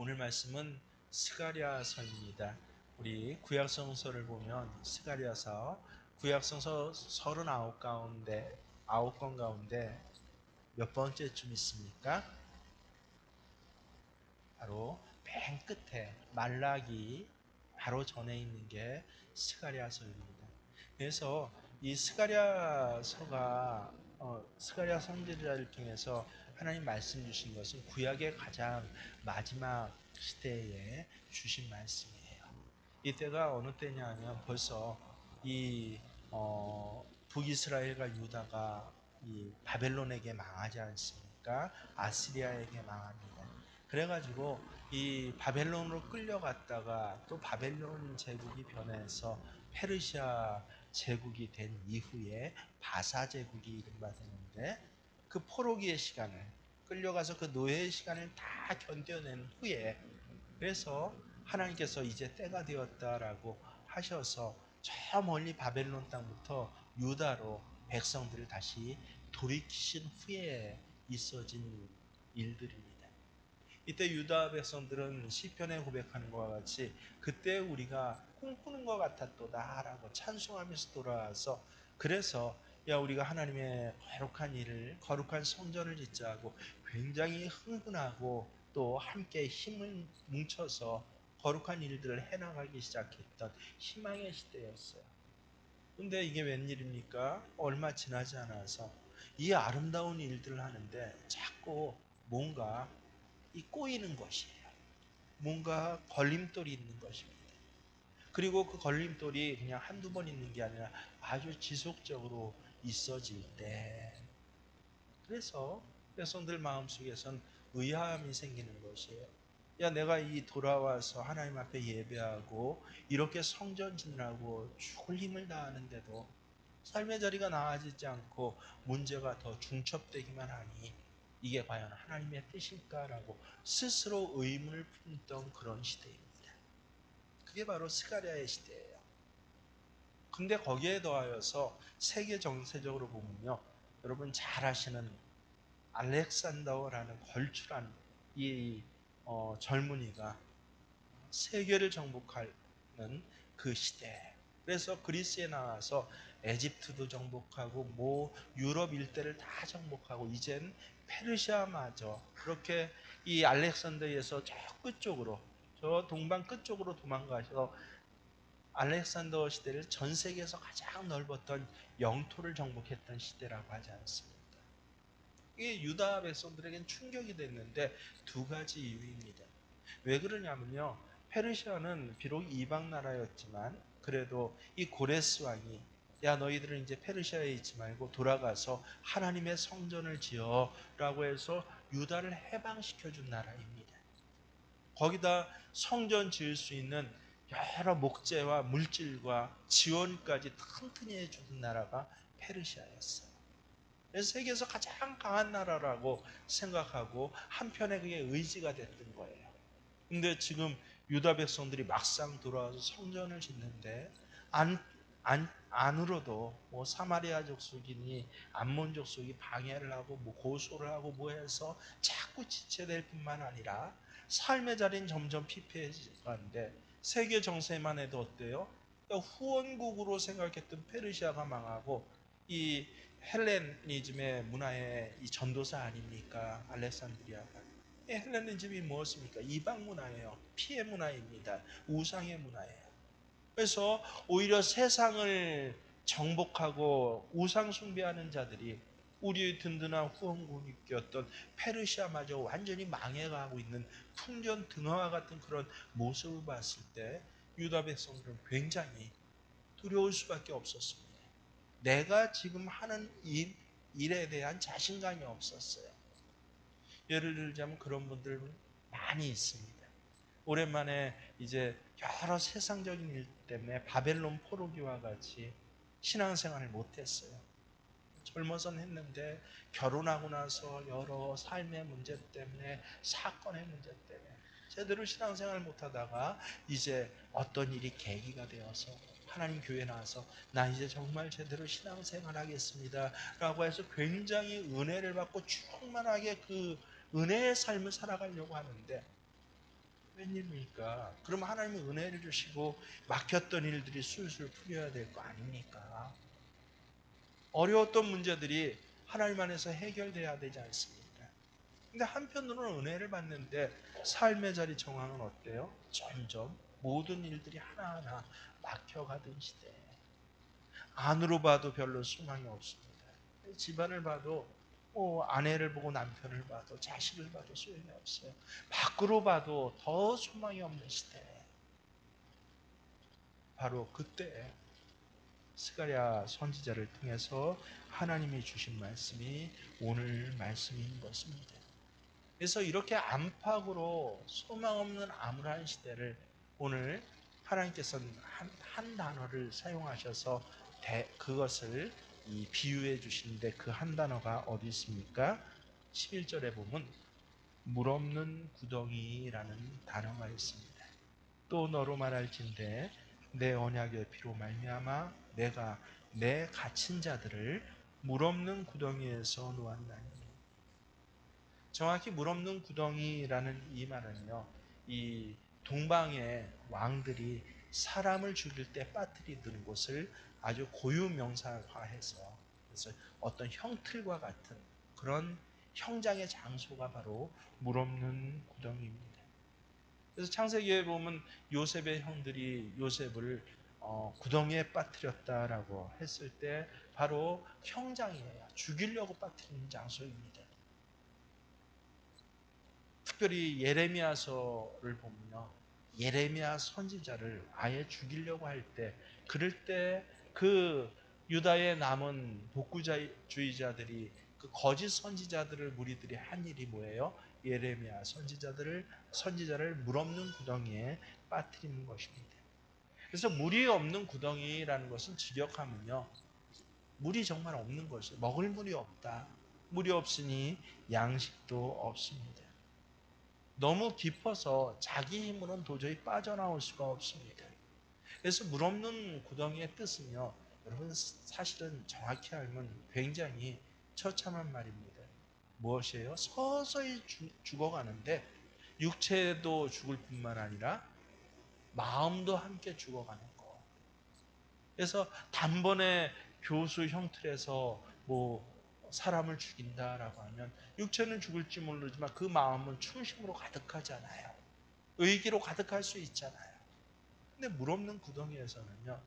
오늘 말씀은 스가랴서입니다. 우리 구약성서를 보면 스가랴서 구약성서 39 가운데 9권 가운데 몇 번째쯤 있습니까? 바로 맨 끝에 말라기 바로 전에 있는 게 스가랴서입니다. 그래서 이 스가랴서가 스가랴 선지자를 통해서 하나님 말씀 주신 것은 구약의 가장 마지막 시대에 주신 말씀이에요. 이때가 어느 때냐면 벌써 이 북이스라엘과 유다가 이 바벨론에게 망하지 않습니까? 아시리아에게 망합니다. 그래가지고 이 바벨론으로 끌려갔다가 또 바벨론 제국이 변해서 페르시아 제국이 된 이후에 바사 제국이 이른바되는데 그 포로기의 시간을 끌려가서 그 노예의 시간을 다 견뎌낸 후에 그래서 하나님께서 이제 때가 되었다라고 하셔서 저 멀리 바벨론 땅부터 유다로 백성들을 다시 돌이키신 후에 있어진 일들입니다. 이때 유다 백성들은 시편에 고백하는 것과 같이 그때 우리가 꿈꾸는 것 같았도다라고 찬송하면서 돌아와서 그래서 야 우리가 하나님의 거룩한 일을 거룩한 성전을 짓자 하고 굉장히 흥분하고 또 함께 힘을 뭉쳐서 거룩한 일들을 해나가기 시작했던 희망의 시대였어요. 근데 이게 웬일입니까? 얼마 지나지 않아서 이 아름다운 일들을 하는데 자꾸 뭔가 이 꼬이는 것이에요. 뭔가 걸림돌이 있는 것입니다. 그리고 그 걸림돌이 그냥 한두 번 있는 게 아니라 아주 지속적으로 있어질 때 그래서 백성들 마음속에선 의아함이 생기는 것이에요. 야 내가 이 돌아와서 하나님 앞에 예배하고 이렇게 성전 짓느라고 죽을 힘을 다하는데도 삶의 자리가 나아지지 않고 문제가 더 중첩되기만 하니 이게 과연 하나님의 뜻일까라고 스스로 의문을 품던 그런 시대입니다. 그게 바로 스가랴의 시대예요. 근데 거기에 더하여서 세계 정세적으로 보면요. 여러분 잘 아시는 알렉산더라는 걸출한 이 젊은이가 세계를 정복하는 그 시대. 그래서 그리스에 나와서 에집트도 정복하고 뭐 유럽 일대를 다 정복하고 이젠 페르시아마저 그렇게 이 알렉산더에서 저 끝쪽으로 저 동방 끝쪽으로 도망가서 알렉산더 시대를 전 세계에서 가장 넓었던 영토를 정복했던 시대라고 하지 않습니다. 이게 유다 백성들에겐 충격이 됐는데 두 가지 이유입니다. 왜 그러냐면요. 페르시아는 비록 이방 나라였지만 그래도 이 고레스 왕이 야 너희들은 이제 페르시아에 있지 말고 돌아가서 하나님의 성전을 지어라고 해서 유다를 해방시켜 준 나라입니다. 거기다 성전 지을 수 있는 여러 목재와 물질과 지원까지 튼튼히 해주는 나라가 페르시아였어요. 그래서 세계에서 가장 강한 나라라고 생각하고 한편에 그게 의지가 됐던 거예요. 근데 지금 유다 백성들이 막상 돌아와서 성전을 짓는데 안으로도 뭐 사마리아 족속이니 암몬 족속이 방해를 하고 뭐 고소를 하고 뭐 해서 자꾸 지체될 뿐만 아니라 삶의 자리는 점점 피폐해지는데 세계 정세만 해도 어때요? 후원국으로 생각했던 페르시아가 망하고 이 헬레니즘의 문화의 이 전도사 아닙니까? 알렉산드리아가. 헬레니즘이 무엇입니까? 이방 문화예요. 피해 문화입니다. 우상의 문화예요. 그래서 오히려 세상을 정복하고 우상 숭배하는 자들이 우리의 든든한 후원국이었던 페르시아마저 완전히 망해가고 있는 풍전등화와 같은 그런 모습을 봤을 때 유다 백성들은 굉장히 두려울 수밖에 없었습니다. 내가 지금 하는 일에 대한 자신감이 없었어요. 예를 들자면 그런 분들 많이 있습니다. 오랜만에 이제 여러 세상적인 일 때문에 바벨론 포로기와 같이 신앙생활을 못했어요. 젊어선 했는데 결혼하고 나서 여러 삶의 문제 때문에 사건의 문제 때문에 제대로 신앙생활을 못하다가 이제 어떤 일이 계기가 되어서 하나님 교회 나와서 나 이제 정말 제대로 신앙생활 하겠습니다 라고 해서 굉장히 은혜를 받고 충만하게 그 은혜의 삶을 살아가려고 하는데 웬일입니까? 그럼 하나님이 은혜를 주시고 막혔던 일들이 술술 풀려야 될 거 아닙니까? 어려웠던 문제들이 하나님 안에서 해결돼야 되지 않습니까? 근데 한편으로는 은혜를 받는데 삶의 자리 정황은 어때요? 점점 모든 일들이 하나하나 막혀가던 시대. 안으로 봐도 별로 소망이 없습니다. 집안을 봐도 아내를 보고 남편을 봐도 자식을 봐도 소용이 없어요. 밖으로 봐도 더 소망이 없는 시대. 바로 그때 스가랴 선지자를 통해서 하나님이 주신 말씀이 오늘 말씀인 것입니다. 그래서 이렇게 안팎으로 소망 없는 암울한 시대를 오늘 하나님께서는 한 단어를 사용하셔서 그것을 비유해 주시는데 그 한 단어가 어디 있습니까? 11절에 보면 물 없는 구덩이라는 단어가 있습니다. 또 너로 말할진대 내 언약의 피로 말미암아 내가 내 갇힌 자들을 물 없는 구덩이에서 놓았나니. 정확히 물 없는 구덩이라는 이 말은요, 이 동방의 왕들이 사람을 죽일 때 빠뜨리는 곳을 아주 고유명사화해서 그래서 어떤 형틀과 같은 그런 형장의 장소가 바로 물 없는 구덩이입니다. 그래서 창세기에 보면 요셉의 형들이 요셉을 구덩이에 빠뜨렸다라고 했을 때 바로 형장이에요. 죽이려고 빠뜨리는 장소입니다. 특별히 예레미야서를 보면요. 예레미야 선지자를 아예 죽이려고 할 때, 그럴 때 그 유다에 남은 복구주의자들이 그 거짓 선지자들을 무리들이 한 일이 뭐예요? 예레미야 선지자를 물 없는 구덩이에 빠뜨리는 것입니다. 그래서 물이 없는 구덩이라는 것은 직역하면요. 물이 정말 없는 것이에요. 먹을 물이 없다. 물이 없으니 양식도 없습니다. 너무 깊어서 자기 힘으로는 도저히 빠져나올 수가 없습니다. 그래서 물 없는 구덩이의 뜻은요, 여러분 사실은 정확히 알면 굉장히 처참한 말입니다. 무엇이에요? 서서히 죽어가는데 육체도 죽을 뿐만 아니라 마음도 함께 죽어가는 거. 그래서 단번에 교수 형틀에서 사람을 죽인다라고 하면 육체는 죽을지 모르지만 그 마음은 충심으로 가득하잖아요. 의기로 가득할 수 있잖아요. 근데 물 없는 구덩이에서는요,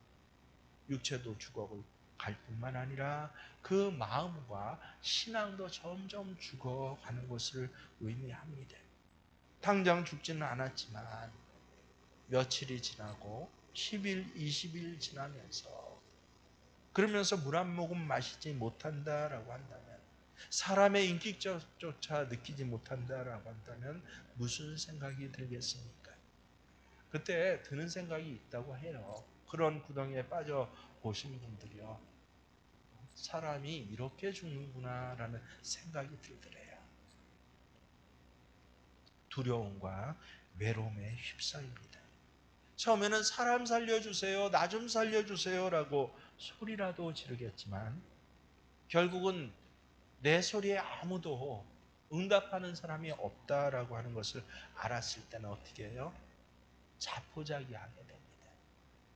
육체도 죽어갈 뿐만 아니라 그 마음과 신앙도 점점 죽어가는 것을 의미합니다. 당장 죽지는 않았지만 며칠이 지나고 10일, 20일 지나면서 그러면서 물 한 모금 마시지 못한다라고 한다면, 사람의 인격조차 느끼지 못한다라고 한다면 무슨 생각이 들겠습니까? 그때 드는 생각이 있다고 해요. 그런 구덩이에 빠져 보신 분들이요, 사람이 이렇게 죽는구나라는 생각이 들더래요. 두려움과 외로움에 휩싸입니다. 처음에는 사람 살려주세요, 나 좀 살려주세요라고 소리라도 지르겠지만 결국은 내 소리에 아무도 응답하는 사람이 없다라고 하는 것을 알았을 때는 어떻게 해요? 자포자기하게 됩니다.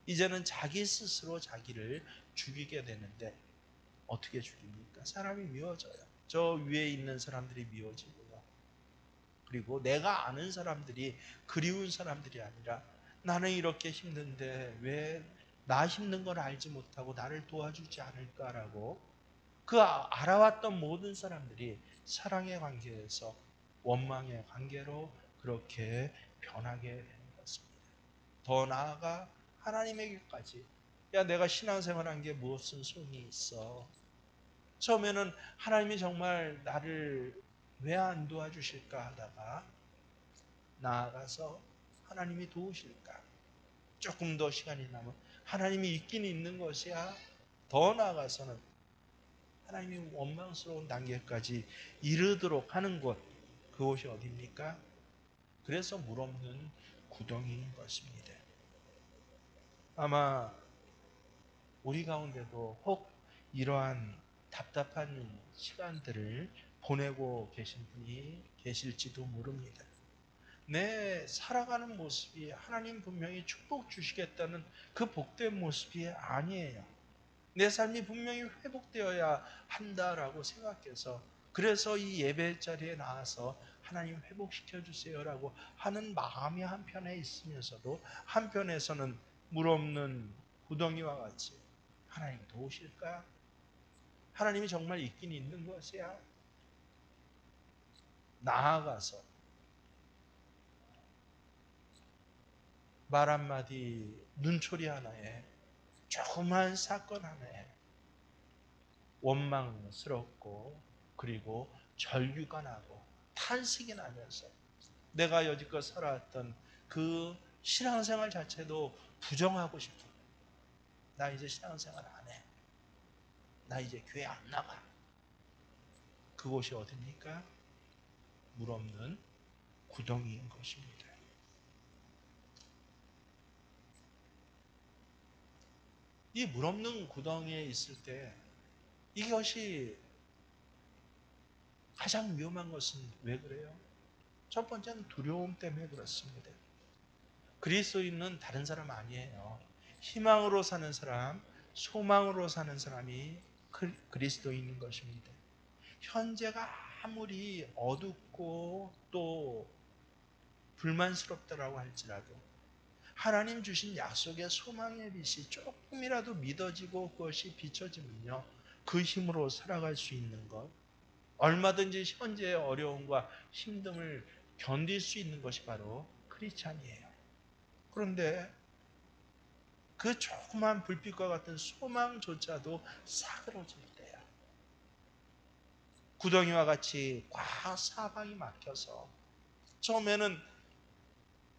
이제는 자기 스스로 자기를 죽이게 되는데 어떻게 죽입니까? 사람이 미워져요. 저 위에 있는 사람들이 미워지고요. 그리고 내가 아는 사람들이 그리운 사람들이 아니라 나는 이렇게 힘든데 왜 나 힘든 걸 알지 못하고 나를 도와주지 않을까라고 그 알아왔던 모든 사람들이 사랑의 관계에서 원망의 관계로 그렇게 변하게 되는 것입니다. 더 나아가 하나님에게까지, 야 내가 신앙생활한 게 무슨 소용이 있어. 처음에는 하나님이 정말 나를 왜 안 도와주실까 하다가 나아가서 하나님이 도우실까. 조금 더 시간이 남으면 하나님이 있긴 있는 것이야. 더 나아가서는 하나님이 원망스러운 단계까지 이르도록 하는 곳, 그곳이 어디입니까? 그래서 물 없는 구덩이인 것입니다. 아마 우리 가운데도 혹 이러한 답답한 시간들을 보내고 계신 분이 계실지도 모릅니다. 내 살아가는 모습이 하나님 분명히 축복 주시겠다는 그 복된 모습이 아니에요. 내 삶이 분명히 회복되어야 한다라고 생각해서, 그래서 이 예배 자리에 나와서 하나님 회복시켜 주세요라고 하는 마음이 한편에 있으면서도, 한편에서는 물 없는 구덩이와 같이 하나님 도우실까? 하나님이 정말 있긴 있는 것이야? 나아가서 말 한마디, 눈초리 하나에, 조그만 사건 하나에 원망스럽고, 그리고 절규가 나고 탄식이 나면서 내가 여지껏 살아왔던 그 신앙생활 자체도 부정하고 싶어. 나 이제 신앙생활 안 해. 나 이제 교회 안 나가. 그곳이 어딥니까? 물 없는 구덩이인 것입니다. 이 물 없는 구덩이에 있을 때, 이것이 가장 위험한 것은 왜 그래요? 첫 번째는 두려움 때문에 그렇습니다. 그리스도인은 다른 사람 아니에요. 희망으로 사는 사람, 소망으로 사는 사람이 그리스도인인 것입니다. 현재가 아무리 어둡고 또 불만스럽다라고 할지라도, 하나님 주신 약속의 소망의 빛이 조금이라도 믿어지고 그것이 비춰지면요, 그 힘으로 살아갈 수 있는 것, 얼마든지 현재의 어려움과 힘듦을 견딜 수 있는 것이 바로 크리스찬이에요. 그런데 그 조그만 불빛과 같은 소망조차도 사그러질 때야, 구덩이와 같이 꽉 사방이 막혀서 처음에는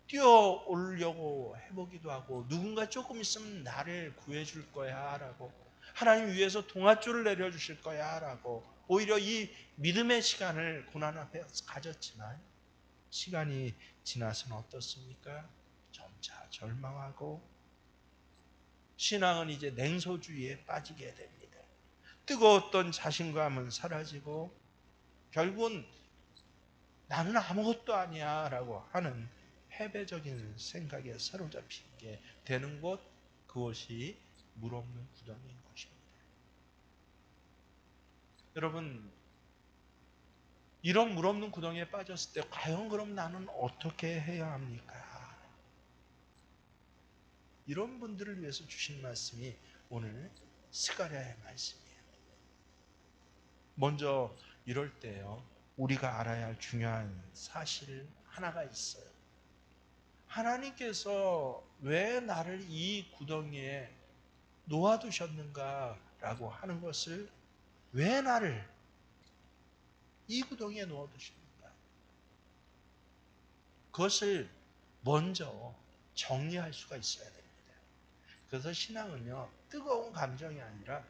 뛰어오르려고 해보기도 하고, 누군가 조금 있으면 나를 구해줄 거야 라고, 하나님 위에서 동아줄을 내려주실 거야 라고, 오히려 이 믿음의 시간을 고난 앞에 가졌지만, 시간이 지나서는 어떻습니까? 점차 절망하고, 신앙은 이제 냉소주의에 빠지게 됩니다. 뜨거웠던 자신감은 사라지고, 결국은 나는 아무것도 아니야 라고 하는 패배적인 생각에 사로잡히게 되는 곳, 그것이 물 없는 구덩이인 것입니다. 여러분, 이런 물 없는 구덩이에 빠졌을 때 과연 그럼 나는 어떻게 해야 합니까? 이런 분들을 위해서 주신 말씀이 오늘 스가랴의 말씀이에요. 먼저 이럴 때요, 우리가 알아야 할 중요한 사실 하나가 있어요. 하나님께서 왜 나를 이 구덩이에 놓아두셨는가라고 하는 것을, 왜 나를 이 구덩이에 놓아두셨는가, 그것을 먼저 정리할 수가 있어야 됩니다. 그래서 신앙은요, 뜨거운 감정이 아니라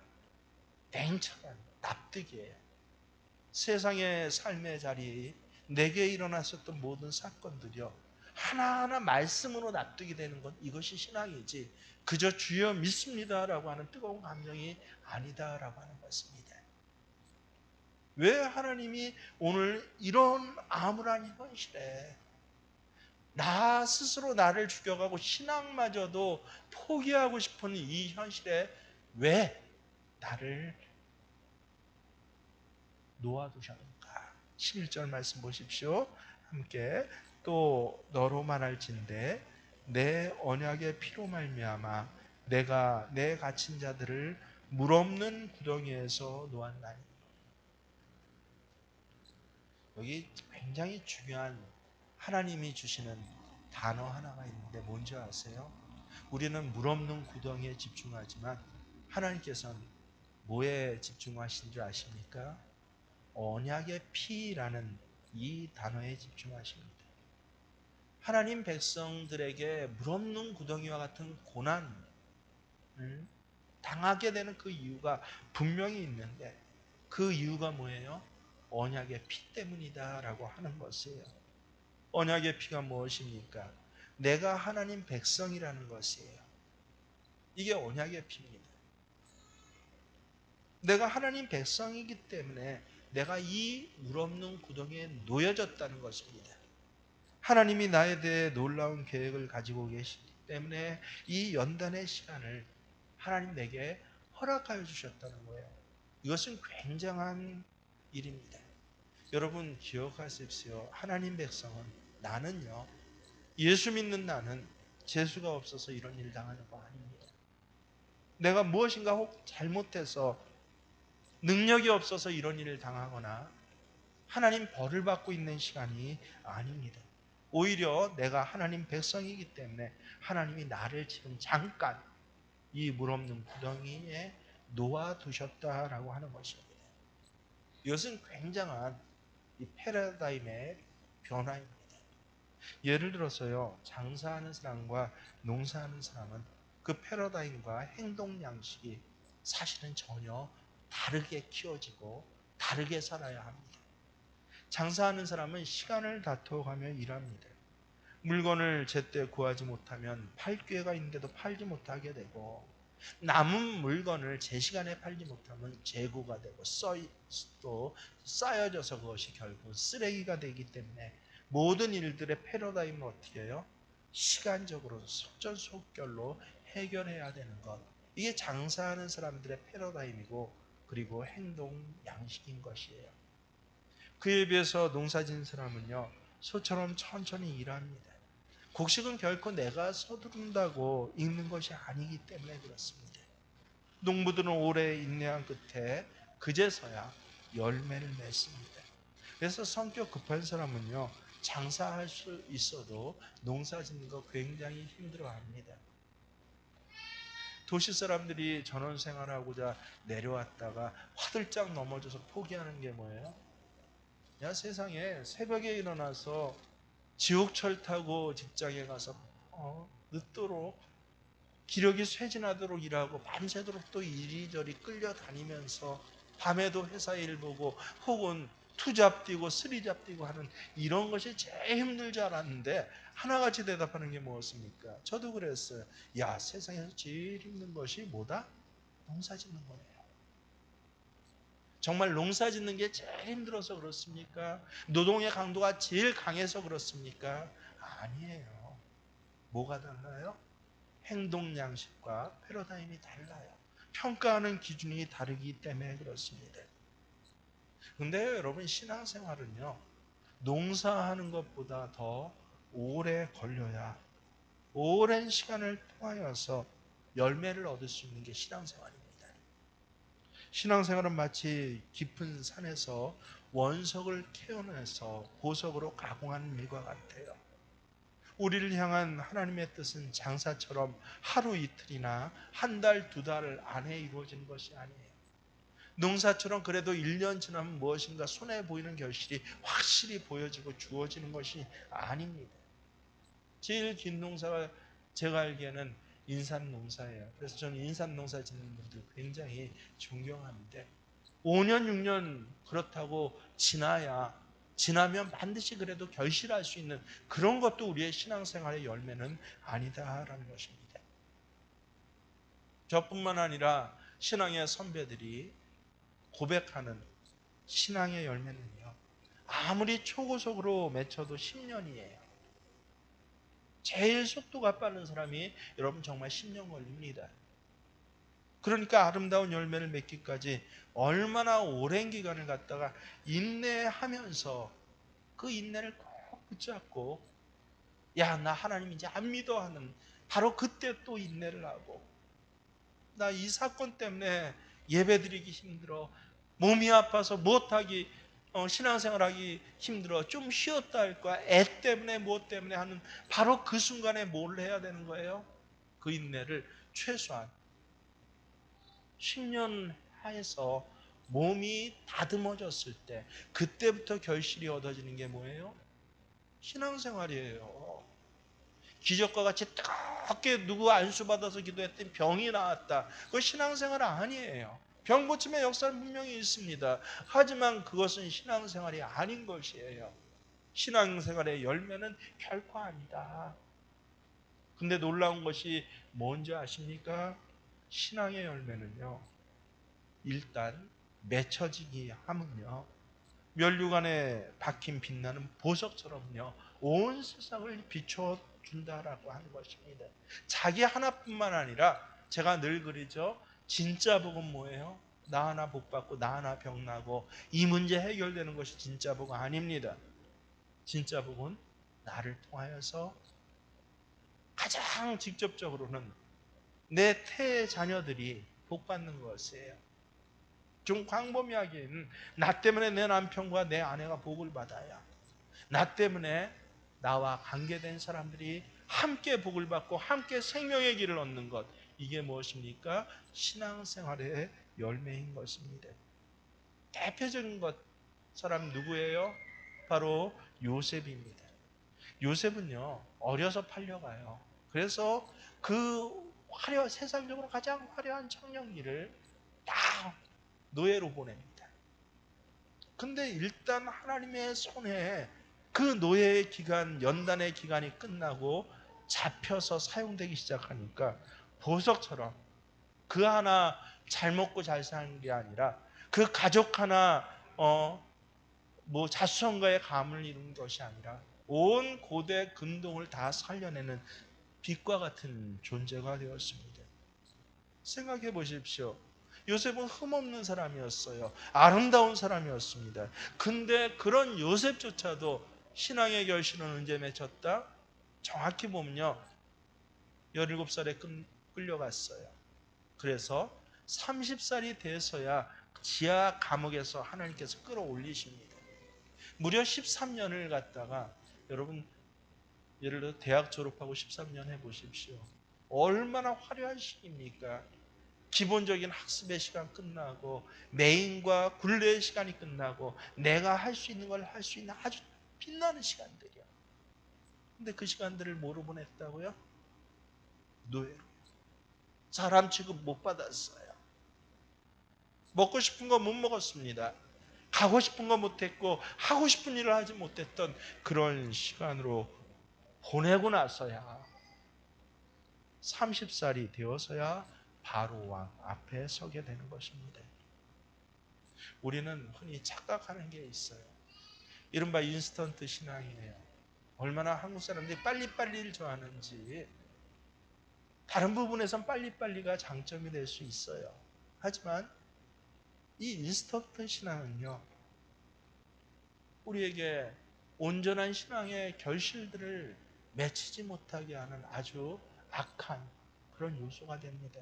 냉철한 납득이에요. 세상의 삶의 자리, 내게 일어났었던 모든 사건들이요, 하나하나 말씀으로 납득이 되는 것, 이것이 신앙이지, 그저 주여 믿습니다라고 하는 뜨거운 감정이 아니다라고 하는 것입니다. 왜 하나님이 오늘 이런 암울한 현실에, 나 스스로 나를 죽여가고 신앙마저도 포기하고 싶은 이 현실에 왜 나를 놓아두셨는가? 11절 말씀 보십시오. 함께. 또 너로 말할진대 내 언약의 피로 말미암아 내가 내 갇힌 자들을 물 없는 구덩이에서 놓았나니. 여기 굉장히 중요한 하나님이 주시는 단어 하나가 있는데 뭔지 아세요? 우리는 물 없는 구덩이에 집중하지만 하나님께서는 뭐에 집중하신 줄 아십니까? 언약의 피라는 이 단어에 집중하십니다. 하나님 백성들에게 물 없는 구덩이와 같은 고난을 당하게 되는 그 이유가 분명히 있는데, 그 이유가 뭐예요? 언약의 피 때문이다라고 하는 것이에요. 언약의 피가 무엇입니까? 내가 하나님 백성이라는 것이에요. 이게 언약의 피입니다. 내가 하나님 백성이기 때문에 내가 이 물 없는 구덩이에 놓여졌다는 것입니다. 하나님이 나에 대해 놀라운 계획을 가지고 계시기 때문에 이 연단의 시간을 하나님 내게 허락하여 주셨다는 거예요. 이것은 굉장한 일입니다. 여러분 기억하십시오. 하나님 백성은, 나는요, 예수 믿는 나는 재수가 없어서 이런 일 당하는 거 아닙니다. 내가 무엇인가 혹 잘못해서 능력이 없어서 이런 일을 당하거나 하나님 벌을 받고 있는 시간이 아닙니다. 오히려 내가 하나님 백성이기 때문에 하나님이 나를 지금 잠깐 이 물 없는 구덩이에 놓아두셨다라고 하는 것입니다. 이것은 굉장한 이 패러다임의 변화입니다. 예를 들어서요, 장사하는 사람과 농사하는 사람은 그 패러다임과 행동 양식이 사실은 전혀 다르게 키워지고 다르게 살아야 합니다. 장사하는 사람은 시간을 다투어가며 일합니다. 물건을 제때 구하지 못하면 팔 기회가 있는데도 팔지 못하게 되고, 남은 물건을 제 시간에 팔지 못하면 재고가 되고 또 쌓여져서 그것이 결국 쓰레기가 되기 때문에 모든 일들의 패러다임을 어떻게 해요? 시간적으로 속전속결로 해결해야 되는 것. 이게 장사하는 사람들의 패러다임이고 그리고 행동 양식인 것이에요. 그에 비해서 농사짓는 사람은요, 소처럼 천천히 일합니다. 곡식은 결코 내가 서두른다고 익는 것이 아니기 때문에 그렇습니다. 농부들은 오래 인내한 끝에 그제서야 열매를 맺습니다. 그래서 성격 급한 사람은요, 장사할 수 있어도 농사 짓는 거 굉장히 힘들어합니다. 도시 사람들이 전원 생활하고자 내려왔다가 화들짝 넘어져서 포기하는 게 뭐예요? 야, 세상에 새벽에 일어나서 지옥철 타고 직장에 가서 늦도록 기력이 쇠진하도록 일하고 밤새도록 또 이리저리 끌려다니면서 밤에도 회사 일 보고 혹은 투잡 뛰고 쓰리잡 뛰고 하는 이런 것이 제일 힘들지 않았는데 하나같이 대답하는 게 무엇입니까? 저도 그랬어요. 야, 세상에서 제일 힘든 것이 뭐다? 농사 짓는 거예요. 정말 농사 짓는 게 제일 힘들어서 그렇습니까? 노동의 강도가 제일 강해서 그렇습니까? 아니에요. 뭐가 달라요? 행동 양식과 패러다임이 달라요. 평가하는 기준이 다르기 때문에 그렇습니다. 근데 여러분, 신앙생활은요, 농사하는 것보다 더 오래 걸려야 오랜 시간을 통하여서 열매를 얻을 수 있는 게 신앙생활입니다. 신앙생활은 마치 깊은 산에서 원석을 캐어내서 보석으로 가공하는 일과 같아요. 우리를 향한 하나님의 뜻은 장사처럼 하루 이틀이나 한 달, 두 달 안에 이루어지는 것이 아니에요. 농사처럼 그래도 1년 지나면 무엇인가 손해 보이는 결실이 확실히 보여지고 주어지는 것이 아닙니다. 제일 긴 농사가 제가 알기에는 인삼농사예요. 그래서 저는 인삼농사 짓는 분들 굉장히 존경하는데 5년, 6년 그렇다고 지나면 반드시 그래도 결실할 수 있는 그런 것도 우리의 신앙생활의 열매는 아니다라는 것입니다. 저뿐만 아니라 신앙의 선배들이 고백하는 신앙의 열매는요, 아무리 초고속으로 맺혀도 10년이에요. 제일 속도가 빠른 사람이 여러분 정말 10년 걸립니다. 그러니까 아름다운 열매를 맺기까지 얼마나 오랜 기간을 갖다가 인내하면서 그 인내를 꼭 붙잡고, 야, 나 하나님 이제 안 믿어 하는 바로 그때 또 인내를 하고, 나 이 사건 때문에 예배드리기 힘들어, 몸이 아파서 못하기, 신앙생활하기 힘들어, 좀 쉬었다 할 거야, 애 때문에 뭐 때문에 하는 바로 그 순간에 뭘 해야 되는 거예요? 그 인내를 최소한 10년 하에서 몸이 다듬어졌을 때 그때부터 결실이 얻어지는 게 뭐예요? 신앙생활이에요. 기적과 같이 뜨겁게 누구 안수받아서 기도했더니 병이 나았다. 그거 신앙생활 아니에요. 병 고침의 역사는 분명히 있습니다. 하지만 그것은 신앙생활이 아닌 것이에요. 신앙생활의 열매는 결코 아니다. 근데 놀라운 것이 뭔지 아십니까? 신앙의 열매는요, 일단 맺혀지기 하면요, 면류관에 박힌 빛나는 보석처럼요 온 세상을 비춰준다라고 하는 것입니다. 자기 하나뿐만 아니라 제가 늘 그러죠. 진짜 복은 뭐예요? 나 하나 복 받고 나 하나 병 나고 이 문제 해결되는 것이 진짜 복은 아닙니다. 진짜 복은 나를 통하여서 가장 직접적으로는 내 태의 자녀들이 복 받는 것이에요. 좀 광범위하게는 나 때문에 내 남편과 내 아내가 복을 받아야, 나 때문에 나와 관계된 사람들이 함께 복을 받고 함께 생명의 길을 얻는 것, 이게 무엇입니까? 신앙생활의 열매인 것입니다. 대표적인 것 사람 누구예요? 바로 요셉입니다. 요셉은요 어려서 팔려가요. 그래서 그 세상적으로 가장 화려한 청년기를 다 노예로 보냅니다. 근데 일단 하나님의 손에 그 노예의 기간, 연단의 기간이 끝나고 잡혀서 사용되기 시작하니까 보석처럼 그 하나 잘 먹고 잘 사는 게 아니라 그 가족 하나 자수성가의 감을 이루는 것이 아니라 온 고대 근동을 다 살려내는 빛과 같은 존재가 되었습니다. 생각해 보십시오. 요셉은 흠없는 사람이었어요. 아름다운 사람이었습니다. 근데 그런 요셉조차도 신앙의 결실은 언제 맺혔다? 정확히 보면요 17살에 끌려갔어요. 그래서 30살이 돼서야 지하 감옥에서 하나님께서 끌어올리십니다. 무려 13년을 갔다가, 여러분 예를 들어 대학 졸업하고 13년 해보십시오. 얼마나 화려한 시기입니까? 기본적인 학습의 시간 끝나고 메인과 굴레의 시간이 끝나고 내가 할 수 있는 걸 할 수 있는 아주 빛나는 시간들이야. 근데 그 시간들을 뭐로 보냈다고요? 노예로. 사람 취급 못 받았어요. 먹고 싶은 거 못 먹었습니다. 가고 싶은 거 못했고 하고 싶은 일을 하지 못했던 그런 시간으로 보내고 나서야 30살이 되어서야 바로 왕 앞에 서게 되는 것입니다. 우리는 흔히 착각하는 게 있어요. 이른바 인스턴트 신앙이에요. 얼마나 한국 사람들이 빨리빨리를 좋아하는지. 다른 부분에선 빨리빨리가 장점이 될 수 있어요. 하지만 이 인스턴트 신앙은요 우리에게 온전한 신앙의 결실들을 맺히지 못하게 하는 아주 악한 그런 요소가 됩니다.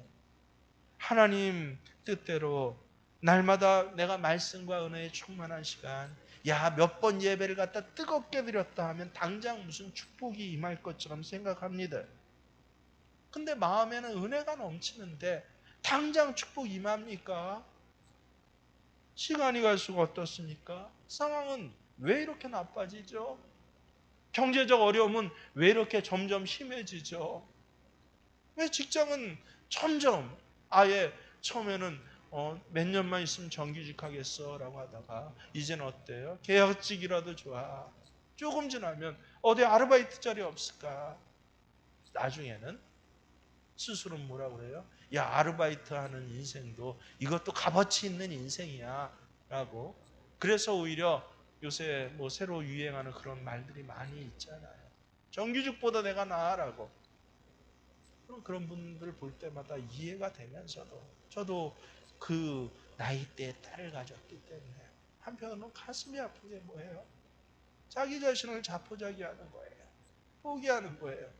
하나님 뜻대로 날마다 내가 말씀과 은혜에 충만한 시간, 몇 번 예배를 갖다 뜨겁게 드렸다 하면 당장 무슨 축복이 임할 것처럼 생각합니다. 근데 마음에는 은혜가 넘치는데 당장 축복 임합니까? 시간이 갈수록 어떻습니까? 상황은 왜 이렇게 나빠지죠? 경제적 어려움은 왜 이렇게 점점 심해지죠? 왜 직장은 점점 아예 처음에는 몇 년만 있으면 정규직 하겠어 라고 하다가 이제는 어때요? 계약직이라도 좋아. 조금 지나면 어디 아르바이트 자리 없을까? 나중에는 스스로 뭐라 그래요? 아르바이트 하는 인생도 이것도 값어치 있는 인생이야 라고. 그래서 오히려 요새 새로 유행하는 그런 말들이 많이 있잖아요. 정규직보다 내가 나아라고. 그런 분들 볼 때마다 이해가 되면서도 저도 그 나이대에 딸을 가졌기 때문에 한편으로는 가슴이 아픈 게 뭐예요? 자기 자신을 자포자기하는 거예요. 포기하는 거예요.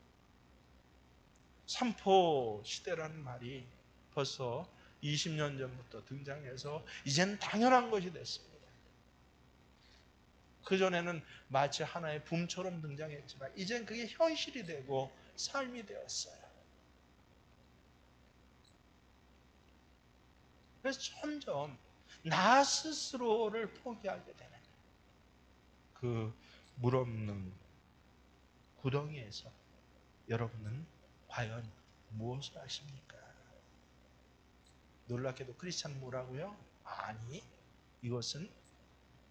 삼포 시대라는 말이 벌써 20년 전부터 등장해서 이제는 당연한 것이 됐습니다. 그전에는 마치 하나의 붐처럼 등장했지만 이젠 그게 현실이 되고 삶이 되었어요. 그래서 점점 나 스스로를 포기하게 되는 그 물없는 구덩이에서 여러분은 과연 무엇을 하십니까? 놀랍게도 크리스찬 뭐라고요? 아니, 이것은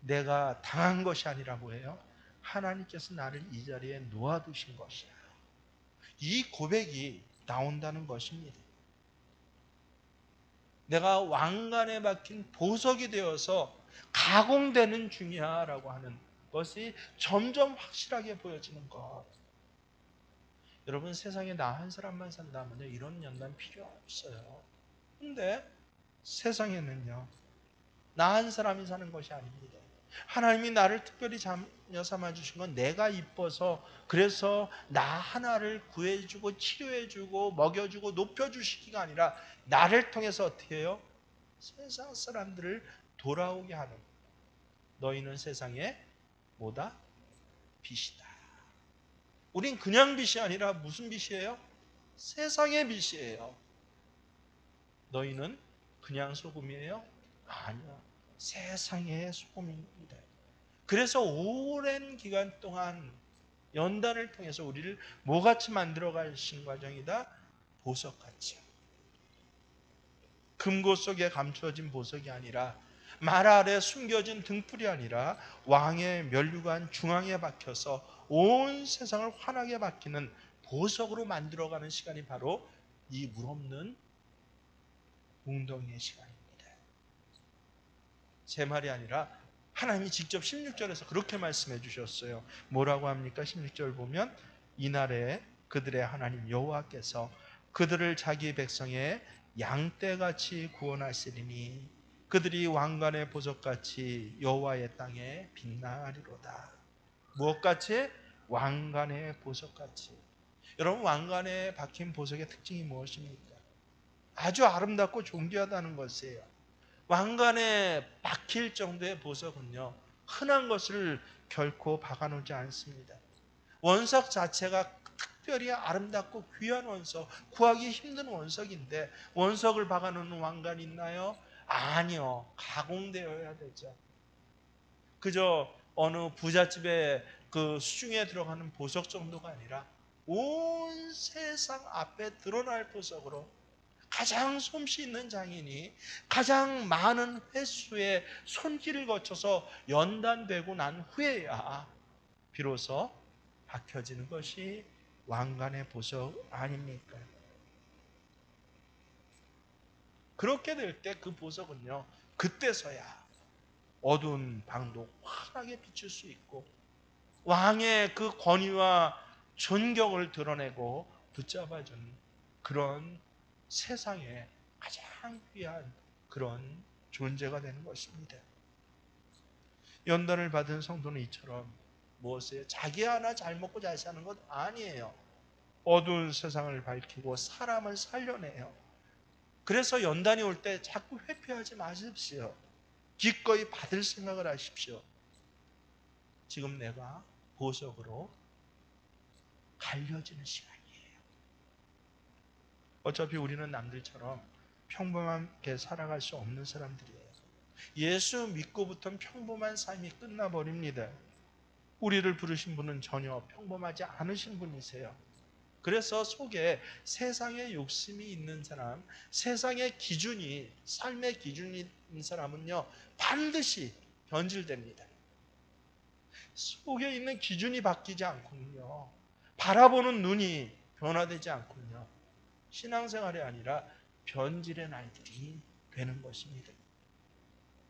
내가 당한 것이 아니라 뭐예요? 하나님께서 나를 이 자리에 놓아두신 것이야. 이 고백이 나온다는 것입니다. 내가 왕관에 박힌 보석이 되어서 가공되는 중이야 라고 하는 것이 점점 확실하게 보여지는 것. 여러분, 세상에 나 한 사람만 산다면요, 이런 연단 필요 없어요. 근데 세상에는요, 나 한 사람이 사는 것이 아닙니다. 하나님이 나를 특별히 자녀 삼아 주신 건 내가 이뻐서, 그래서 나 하나를 구해주고 치료해주고 먹여주고 높여주시기가 아니라 나를 통해서 어떻게 해요? 세상 사람들을 돌아오게 하는, 너희는 세상에 뭐다? 빛이다. 우린 그냥 빛이 아니라 무슨 빛이에요? 세상의 빛이에요. 너희는 그냥 소금이에요? 아니요. 세상의 소금입니다. 그래서 오랜 기간 동안 연단을 통해서 우리를 뭐같이 만들어 가신 과정이다? 보석같이요. 금고 속에 감추어진 보석이 아니라, 말 아래 숨겨진 등불이 아니라 왕의 면류관 중앙에 박혀서 온 세상을 환하게 밝히는 보석으로 만들어가는 시간이 바로 이 물 없는 웅덩이의 시간입니다. 제 말이 아니라 하나님이 직접 16절에서 그렇게 말씀해 주셨어요. 뭐라고 합니까? 16절 보면, 이날에 그들의 하나님 여호와께서 그들을 자기 백성의 양떼같이 구원하시리니 그들이 왕관의 보석같이 여호와의 땅에 빛나리로다. 무엇같이? 왕관의 보석같이. 여러분, 왕관에 박힌 보석의 특징이 무엇입니까? 아주 아름답고 존귀하다는 것이에요. 왕관에 박힐 정도의 보석은요, 흔한 것을 결코 박아놓지 않습니다. 원석 자체가 특별히 아름답고 귀한 원석, 구하기 힘든 원석인데 원석을 박아놓는 왕관이 있나요? 아니요. 가공되어야 되죠. 그저 어느 부잣집의 그 수중에 들어가는 보석 정도가 아니라 온 세상 앞에 드러날 보석으로, 가장 솜씨 있는 장인이 가장 많은 횟수의 손길을 거쳐서 연단되고 난 후에야 비로소 박혀지는 것이 왕관의 보석 아닙니까? 그렇게 될 때 그 보석은요, 그때서야 어두운 방도 환하게 비출 수 있고 왕의 그 권위와 존경을 드러내고 붙잡아주는 그런 세상에 가장 귀한 그런 존재가 되는 것입니다. 연단을 받은 성도는 이처럼 무엇이에요? 자기 하나 잘 먹고 잘 사는 것 아니에요. 어두운 세상을 밝히고 사람을 살려내요. 그래서 연단이 올 때 자꾸 회피하지 마십시오. 기꺼이 받을 생각을 하십시오. 지금 내가 보석으로 갈려지는 시간이에요. 어차피 우리는 남들처럼 평범하게 살아갈 수 없는 사람들이에요. 예수 믿고부터는 평범한 삶이 끝나버립니다. 우리를 부르신 분은 전혀 평범하지 않으신 분이세요. 그래서 속에 세상의 욕심이 있는 사람, 세상의 기준이, 삶의 기준이 있는 사람은요, 반드시 변질됩니다. 속에 있는 기준이 바뀌지 않군요. 바라보는 눈이 변화되지 않군요. 신앙생활이 아니라 변질의 날들이 되는 것입니다.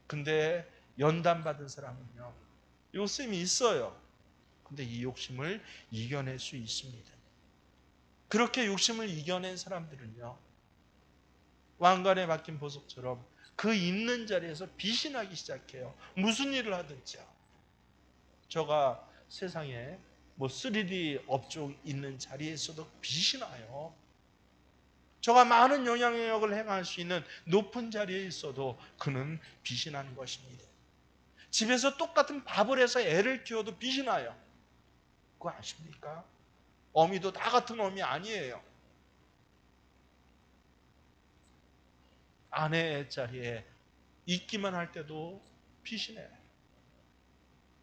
근데 연단받은 사람은요, 욕심이 있어요. 근데 이 욕심을 이겨낼 수 있습니다. 그렇게 욕심을 이겨낸 사람들은요, 왕관에 박힌 보석처럼 그 있는 자리에서 빛이 나기 시작해요. 무슨 일을 하든지요. 저가 세상에 뭐 3D 업종 있는 자리에서도 빛이 나요. 저가 많은 영향력을 행할 수 있는 높은 자리에 있어도 그는 빛이 나는 것입니다. 집에서 똑같은 밥을 해서 애를 키워도 빛이 나요. 그거 아십니까? 어미도 다 같은 어미 아니에요. 아내의 자리에 있기만 할 때도 빛이 나요.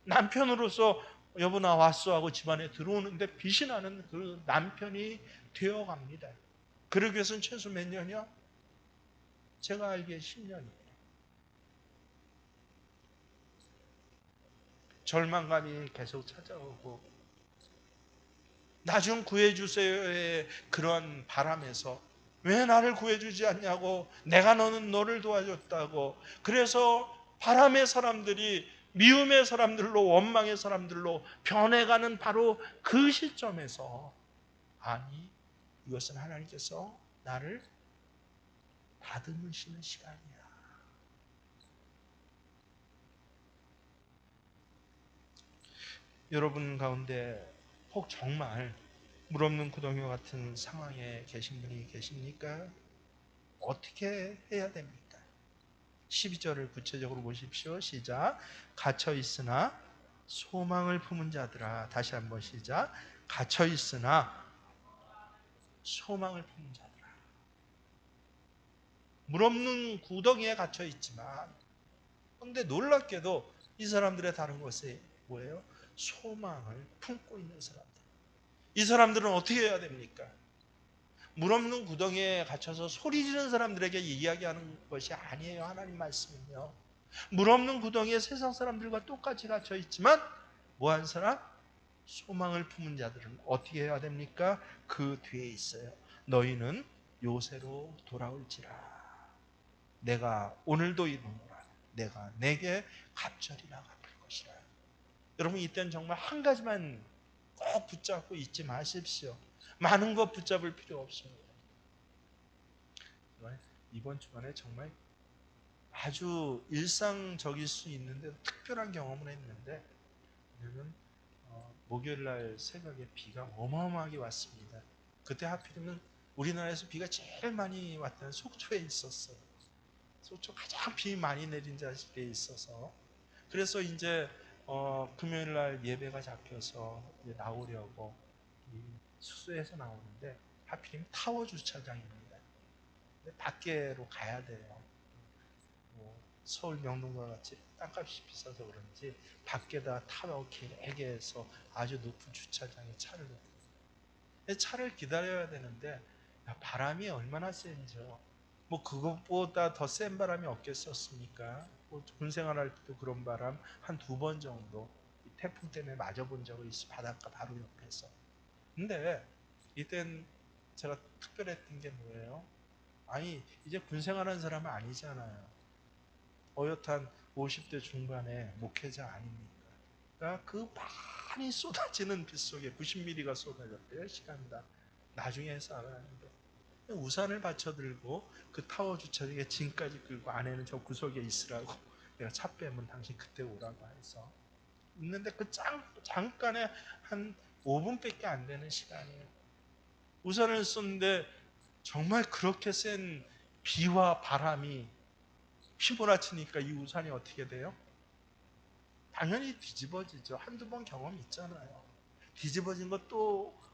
남편으로서 여보 나 왔어 하고 집안에 들어오는데 빛이 나는 그 남편이 되어갑니다. 그러기 위해서는 최소 몇 년이요? 제가 알기에 10년이에요. 절망감이 계속 찾아오고 나 좀 구해주세요의 그런 바람에서 왜 나를 구해주지 않냐고, 내가 너는 너를 도와줬다고, 그래서 바람의 사람들이 미움의 사람들로, 원망의 사람들로 변해가는 바로 그 시점에서, 아니, 이것은 하나님께서 나를 다듬으시는 시간이야. 여러분 가운데 혹 정말 물없는 구덩이와 같은 상황에 계신 분이 계십니까? 어떻게 해야 됩니까? 12절을 구체적으로 보십시오. 시작. 갇혀 있으나 소망을 품은 자들아. 다시 한번 시작. 갇혀 있으나 소망을 품은 자들아. 물없는 구덩이에 갇혀 있지만, 그런데 놀랍게도 이 사람들의 다른 것이 뭐예요? 소망을 품고 있는 사람들. 이 사람들은 어떻게 해야 됩니까? 물 없는 구덩이에 갇혀서 소리 지르는 사람들에게 이야기하는 것이 아니에요. 하나님 말씀은요. 물 없는 구덩이에 세상 사람들과 똑같이 갇혀 있지만 뭐한 사람? 소망을 품은 자들은 어떻게 해야 됩니까? 그 뒤에 있어요. 너희는 요새로 돌아올지라. 내가 오늘도 이루노라. 내가 내게 갑절이라 갚을 것이라. 여러분, 이때는 정말 한 가지만 꼭 붙잡고 있지 마십시오. 많은 것 붙잡을 필요 없습니다. 이번 주간에 정말 아주 일상적일 수 있는데 특별한 경험을 했는데, 오늘은 목요일 날 새벽에 비가 어마어마하게 왔습니다. 그때 하필이면 우리나라에서 비가 제일 많이 왔던 속초에 있었어요. 속초 가장 비 많이 내린 자리에 있어서, 그래서 이제 금요일 날 예배가 잡혀서 이제 나오려고 이 숙소에서 나오는데 하필이면 타워 주차장입니다. 근데 밖으로 가야 돼요. 뭐 서울 명동과 같이 땅값이 비싸서 그런지 밖에다 타워 개개해서 아주 높은 주차장에 차를 놓고 차를 기다려야 되는데, 바람이 얼마나 센지요. 뭐 그것보다 더 센 바람이 없겠었습니까? 뭐 군생활할 때도 그런 바람 한 두 번 정도 태풍 때문에 맞아본 적이 있어, 바닷가 바로 옆에서. 근데 이땐 제가 특별했던 게 뭐예요? 아니, 이제 군생활한 사람은 아니잖아요. 어엿한 50대 중반의 목회자 아닙니까? 그러니까 그 많이 쏟아지는 빗 속에 90mm가 쏟아졌대요, 시간당. 나중에 해서 알았는데 우산을 받쳐 들고 그 타워 주차장에 짐까지 끌고 안에는 저 구석에 있으라고 내가 차 빼면 당신 그때 오라고 해서 있는데, 그 잠깐에 한 5분밖에 안 되는 시간이에요. 우산을 썼는데 정말 그렇게 센 비와 바람이 휘몰아치니까 이 우산이 어떻게 돼요? 당연히 뒤집어지죠. 한두 번 경험 있잖아요. 뒤집어진 거 또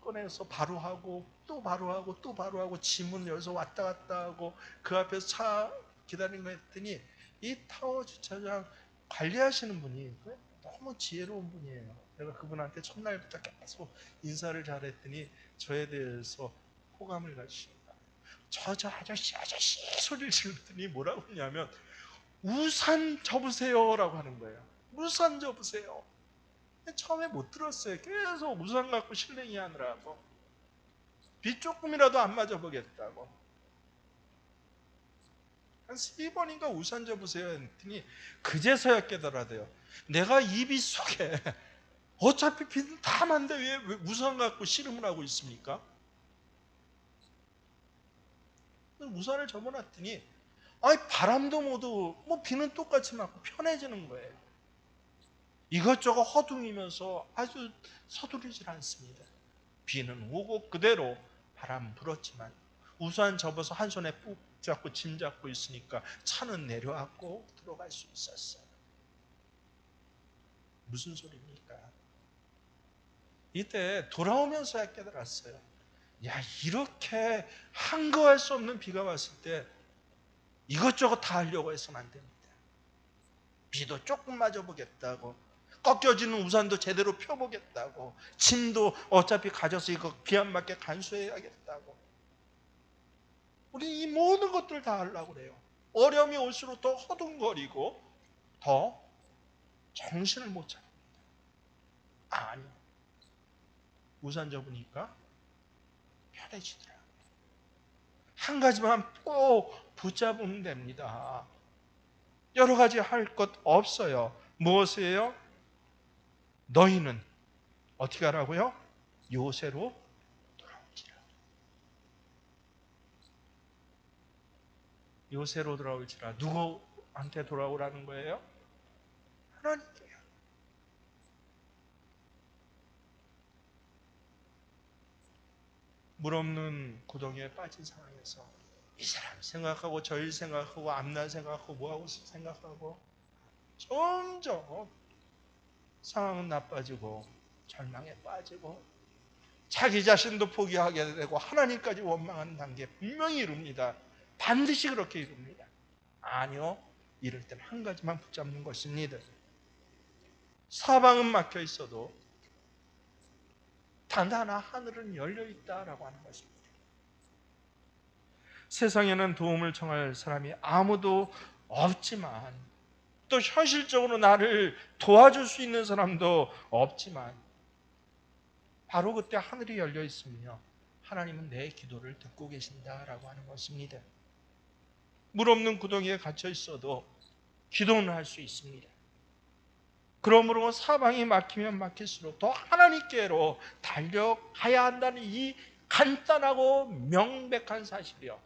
꺼내서 바로 하고 또 바로 하고 또 바로 하고 짐은 여기서 왔다 갔다 하고 그 앞에서 차 기다리는 거 했더니, 이 타워 주차장 관리하시는 분이 너무 지혜로운 분이에요. 내가 그분한테 첫날부터 계속 인사를 잘했더니 저에 대해서 호감을 가지십니다. 저 아저씨 소리를 지르더니 뭐라고 했냐면, 우산 접으세요라고 하는 거예요. 우산 접으세요. 처음에 못 들었어요. 계속 우산 갖고 실랭이 하느라고. 비 조금이라도 안 맞아 보겠다고. 한 3번인가 우산 접으세요 했더니 그제서야 깨달아요. 내가 이 비 속에 어차피 비는 다 만데 왜 우산 갖고 씨름을 하고 있습니까? 우산을 접어놨더니 아니, 바람도 모두 뭐 비는 똑같이 맞고 편해지는 거예요. 이것저것 허둥이면서 아주 서두르질 않습니다. 비는 오고 그대로 바람 불었지만 우산 접어서 한 손에 꾹 잡고 짐 잡고 있으니까 차는 내려왔고 들어갈 수 있었어요. 무슨 소리입니까? 이때 돌아오면서야 깨달았어요. 야, 이렇게 한거할 수 없는 비가 왔을 때 이것저것 다 하려고 해서는 안 됩니다. 비도 조금 맞아보겠다고, 꺾여지는 우산도 제대로 펴보겠다고, 짐도 어차피 가져서 이거 비 안 맞게 간수해야겠다고, 우리 이 모든 것들 다 하려고 그래요. 어려움이 올수록 더 허둥거리고 더 정신을 못 차립니다. 아니, 우산 접으니까 편해지더라고요. 한 가지만 꼭 붙잡으면 됩니다. 여러 가지 할 것 없어요. 무엇이에요? 너희는 어떻게 하라고요? 요새로 돌아올지라. 요새로 돌아올지라. 누구한테 돌아오라는 거예요? 하나님께요. 물 없는 구덩이에 빠진 상황에서 이 사람 생각하고 저 일 생각하고 앞날 생각하고 뭐하고 생각하고 점점 상황은 나빠지고 절망에 빠지고 자기 자신도 포기하게 되고 하나님까지 원망하는 단계에 분명히 이룹니다. 반드시 그렇게 이룹니다. 아니요, 이럴 때는 한 가지만 붙잡는 것입니다. 사방은 막혀 있어도 단단한 하늘은 열려 있다라고 하는 것입니다. 세상에는 도움을 청할 사람이 아무도 없지만, 또 현실적으로 나를 도와줄 수 있는 사람도 없지만, 바로 그때 하늘이 열려 있으며 하나님은 내 기도를 듣고 계신다라고 하는 것입니다. 물 없는 구덩이에 갇혀 있어도 기도는 할 수 있습니다. 그러므로 사방이 막히면 막힐수록 더 하나님께로 달려가야 한다는 이 간단하고 명백한 사실이요,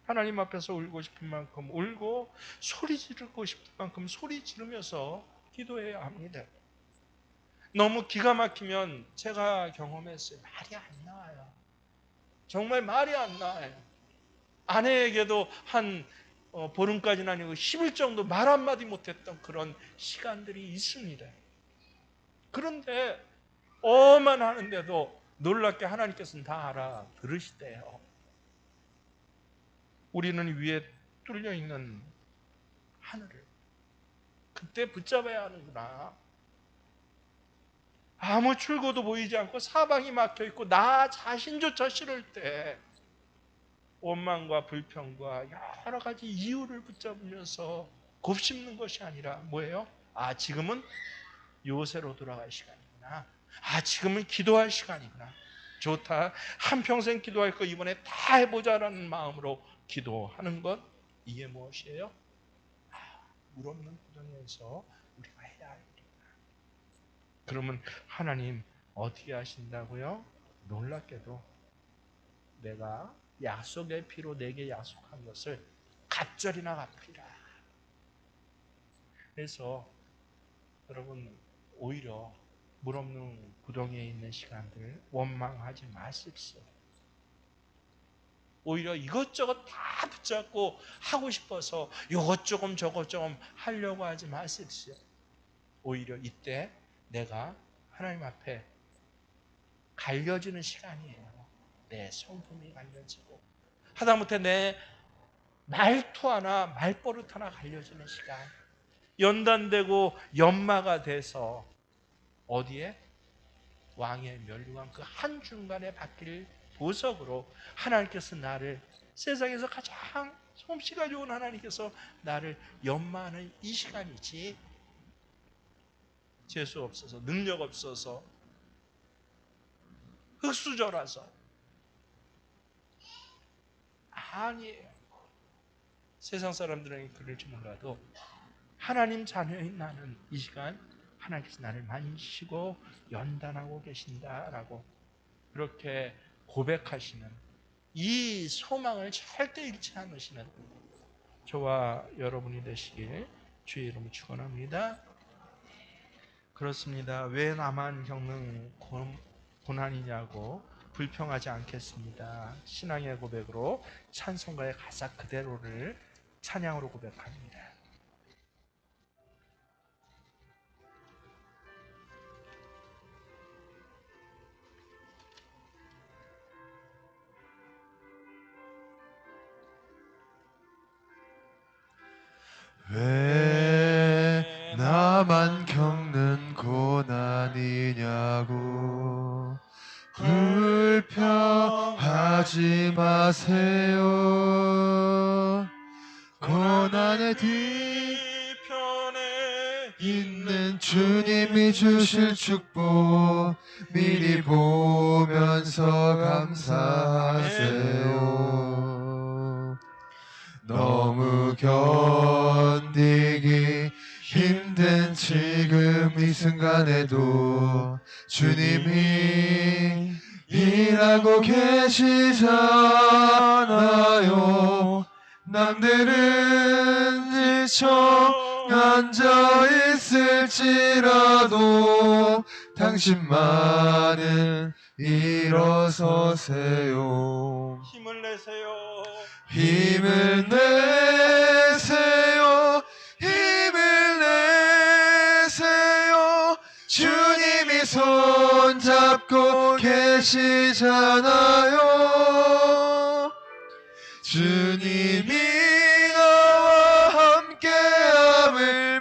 하나님 앞에서 울고 싶은 만큼 울고 소리 지르고 싶은 만큼 소리 지르면서 기도해야 합니다. 너무 기가 막히면 제가 경험했어요. 말이 안 나와요. 정말 말이 안 나와요. 아내에게도 한 보름까지는 아니고 10일 정도 말 한마디 못했던 그런 시간들이 있습니다. 그런데 어만 하는데도 놀랍게 하나님께서는 다 알아들으시대요. 우리는 위에 뚫려 있는 하늘을 그때 붙잡아야 하는구나. 아무 출구도 보이지 않고 사방이 막혀있고 나 자신조차 싫을 때 원망과 불평과 여러 가지 이유를 붙잡으면서 곱씹는 것이 아니라 뭐예요? 아, 지금은 요새로 돌아갈 시간이구나. 아, 지금은 기도할 시간이구나. 좋다. 한평생 기도할 거 이번에 다 해보자라는 마음으로 기도하는 것, 이게 무엇이에요? 물 없는 구덩이에서 우리가 해야 할 일이구나. 그러면 하나님 어떻게 하신다고요? 놀랍게도 내가 약속의 피로 내게 약속한 것을 갑절이나 갚으리라. 그래서 여러분, 오히려 물 없는 구덩이에 있는 시간들 원망하지 마십시오. 오히려 이것저것 다 붙잡고 하고 싶어서 이것 조금 저것 조금 하려고 하지 마십시오. 오히려 이때 내가 하나님 앞에 갈려지는 시간이에요. 내 성품이 갈려지고 하다못해 내 말투 하나 말버릇 하나 갈려지는 시간, 연단되고 연마가 돼서 어디에? 왕의 면류관 그 한중간에 박힐 보석으로 하나님께서 나를, 세상에서 가장 솜씨가 좋은 하나님께서 나를 연마하는 이 시간이지, 재수 없어서 능력 없어서 흙수저라서 아니에요. 세상 사람들에게 그럴지 몰라도 하나님 자녀인 나는 이 시간 하나님께서 나를 만지시고 연단하고 계신다라고 그렇게 고백하시는 이 소망을 절대 잃지 않으시는 저와 여러분이 되시길 주의 이름으로 축원합니다. 그렇습니다. 왜 나만 겪는 고난이냐고 불평하지 않겠습니다. 신앙의 고백으로 찬송가의 가사 그대로를 찬양으로 고백합니다. 왜 나만 겪는 고난이냐고 불평하지 마세요. 고난의 뒤편에 있는 주님이 주실 축복 미리 보면서 감사하세요. 너무 견디기 힘든 지금 이 순간에도 주님이 일하고 계시잖아요. 남들은 지쳐 앉아 있을지라도 당신만은 일어서세요. 힘을 내세요. 힘을 내세요. 힘을 내세요. 주님이 손잡고 계시잖아요. 주님이 나와 함께함을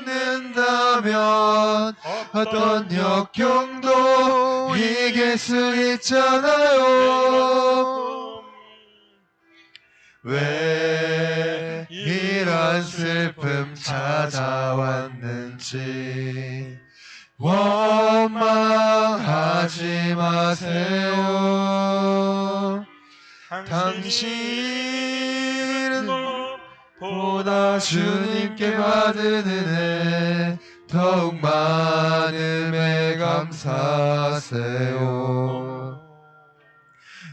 믿는다면 어떤 역경도 이길 수 있잖아요. 왜 이런 슬픔 찾아왔는지 원망하지 마세요. 당신은 보다 주님께 받은 은혜 더욱 많음에 감사하세요.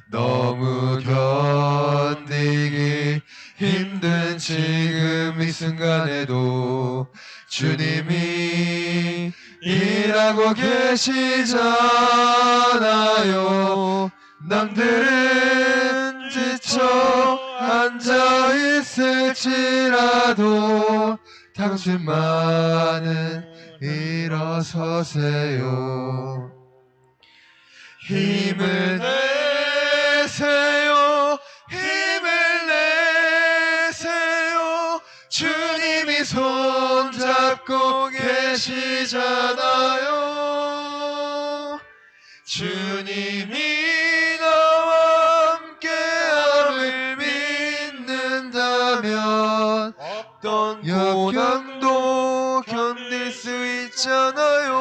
너무 견디기 힘든 지금 이 순간에도 주님이 일하고 계시잖아요. 남들은 지쳐 앉아 있을지라도 당신만은 일어서세요. 힘을 내세요. 힘을 내세요. 주님이 손잡고 계시잖아요. 주님이 나와 함께함을 믿는다면 어떤 고난도 견딜 수 있잖아요.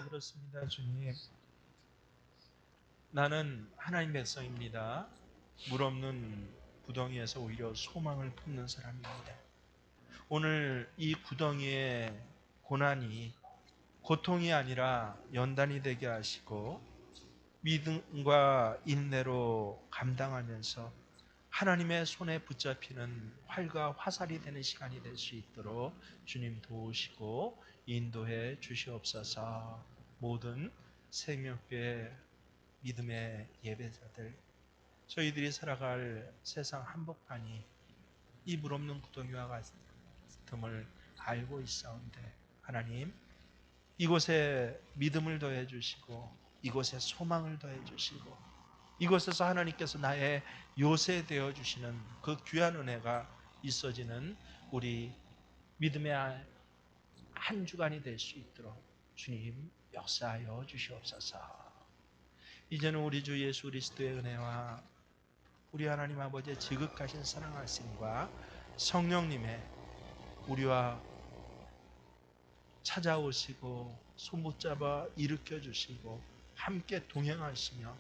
그렇습니다. 주님, 나는 하나님 백성입니다. 물 없는 구덩이에서 오히려 소망을 품는 사람입니다. 오늘 이 구덩이의 고난이 고통이 아니라 연단이 되게 하시고 믿음과 인내로 감당하면서 하나님의 손에 붙잡히는 활과 화살이 되는 시간이 될 수 있도록 주님 도우시고 인도해 주시옵소서. 모든 생명교회 믿음의 예배자들, 저희들이 살아갈 세상 한복판이 이 물 없는 구덩이와 같음을 알고 있사온데 하나님, 이곳에 믿음을 더해 주시고 이곳에 소망을 더해 주시고 이곳에서 하나님께서 나의 요새 되어 주시는 그 귀한 은혜가 있어지는 우리 믿음의 한 주간이 될 수 있도록 주님 역사하여 주시옵소서. 이제는 우리 주 예수 그리스도의 은혜와 우리 하나님 아버지의 지극하신 사랑하심과 성령님의 우리와 찾아오시고 손 붙잡아 일으켜 주시고 함께 동행하시며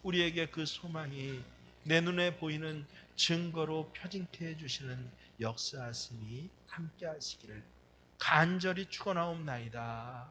우리에게 그 소망이 내 눈에 보이는 증거로 표징케 해주시는 역사하심이 함께 하시기를 간절히 축원하옵나이다.